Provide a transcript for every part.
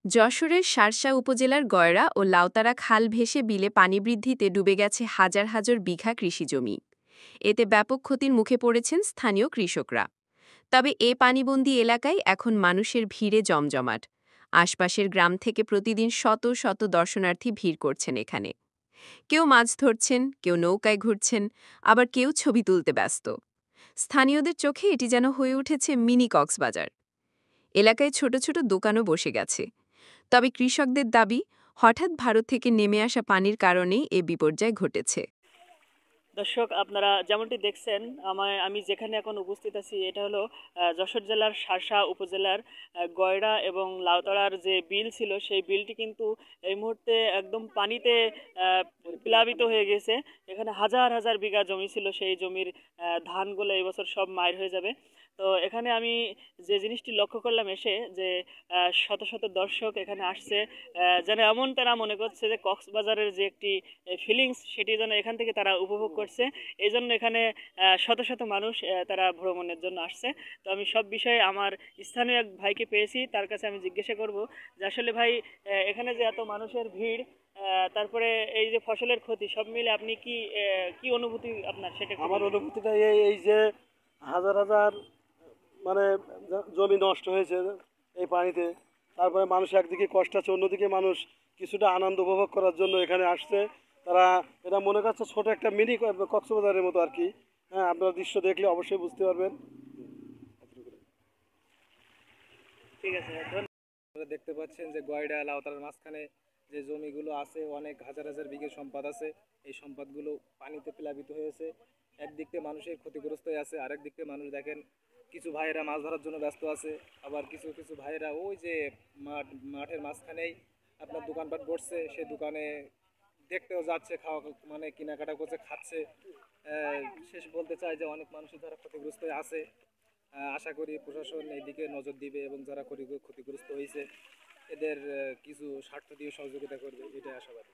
যশোরের শার্শা উপজেলার গয়রা ও লাউতারা খাল ভেসে বিলে পানি বৃদ্ধিতে ডুবে গেছে হাজার হাজার বিঘা কৃষিজমি। এতে ব্যাপক ক্ষতির মুখে পড়েছেন স্থানীয় কৃষকরা। তবে এ পানিবন্দী এলাকায় এখন মানুষের ভিড়ে জমজমাট। আশপাশের গ্রাম থেকে প্রতিদিন শত শত দর্শনার্থী ভিড় করছেন এখানে। কেউ মাছ ধরছেন, কেউ নৌকায় ঘুরছেন, আবার কেউ ছবি তুলতে ব্যস্ত। স্থানীয়দের চোখে এটি যেন হয়ে উঠেছে মিনি কক্সবাজার। এলাকায় ছোট ছোট দোকানও বসে গেছে। তবে কৃষকদের দাবি, হঠাৎ ভারত থেকে নেমে আসা পানির কারণেই এ বিপর্যয় ঘটেছে। দর্শক, আপনারা যেমনটি দেখছেন, আমি যেখানে এখন উপস্থিত আছি এটা হলো যশোর জেলার শার্শা উপজেলার গয়রা এবং লাউতড়ার যে বিল ছিল সেই বিলটি কিন্তু এই মুহূর্তে একদম পানিতে প্লাবিত হয়ে গেছে। এখানে হাজার হাজার বিঘা জমি ছিল, সেই জমির ধানগুলো এই বছর সব মাইর হয়ে যাবে। তো এখানে আমি যে জিনিসটি লক্ষ্য করলাম এসে, যে শত শত দর্শক এখানে আসছে, যেন এমন তারা মনে করছে যে কক্সবাজারের যে একটি ফিলিংস সেটি যেন এখান থেকে তারা উপভোগ করছে। এই জন্য এখানে শত শত মানুষ তারা ভ্রমণের জন্য আসছে। তো আমি সব বিষয়ে আমার স্থানীয় এক ভাইকে পেয়েছি, তার কাছে আমি জিজ্ঞাসা করব যে আসলে ভাই, এখানে যে এত মানুষের ভিড়, তারপরে এই যে ফসলের ক্ষতি, সব মিলে আপনি কি অনুভূতি আপনার, সেটা আমার অনুভূতিটা এই যে হাজার হাজার মানে জমি নষ্ট হয়েছে এই পানিতে। তারপরে মানুষ একদিকে কষ্ট আছে, অন্যদিকে মানুষ কিছুটা আনন্দ উপভোগ করার জন্য এখানে আসছে। তারা এটা মনে করছে ছোট একটা মিনি কক্সবাজারের মতো আর কি। হ্যাঁ, আপনারা দৃশ্য দেখলে অবশ্যই বুঝতে পারবেন। ঠিক আছে। আপনারা দেখতে পাচ্ছেন যে গয়ডা লাউতারার মাঝখানে যে জমিগুলো আছে, অনেক হাজার হাজার বিঘে সম্পদ আছে। এই সম্পদগুলো পানিতে প্লাবিত হয়েছে। একদিক থেকে মানুষের ক্ষতিগ্রস্ত হয়ে আছে, আরেক দিক থেকে মানুষ দেখেন কিছু ভাইয়েরা মাছ ধরার জন্য ব্যস্ত আছে, আবার কিছু কিছু ভাইয়েরা ওই যে মাঠের মাঝখানেই আপনার দোকানপাট বসছে, সে দোকানে দেখতেও যাচ্ছে, খাওয়া মানে কেনাকাটা করছে, খাচ্ছে। শেষ বলতে চাই যে অনেক মানুষই যারা ক্ষতিগ্রস্ত হয়ে আছে, আশা করি প্রশাসন এইদিকে নজর দিবে এবং যারা ক্ষতিগ্রস্ত হয়েছে এদের কিছু স্বার্থ দিয়ে সহযোগিতা করবে, এটাই আশাবাদী।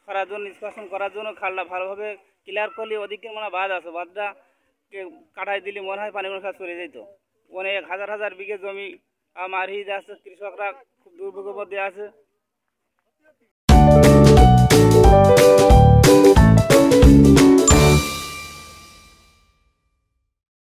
করার জন্য, নিষ্কাশন করার জন্য খালটা ভালোভাবে ক্লিয়ার করলে, ওদিকে মানে বাঁধ আছে, বাঁধটা কাটাই দিলে মনে হয় পানিগুলো সব চলে যেত। অনেক হাজার হাজার বিঘে জমি মারিয়ে যাচ্ছে, কৃষকরা খুব দুর্ভোগের মধ্যে আছে।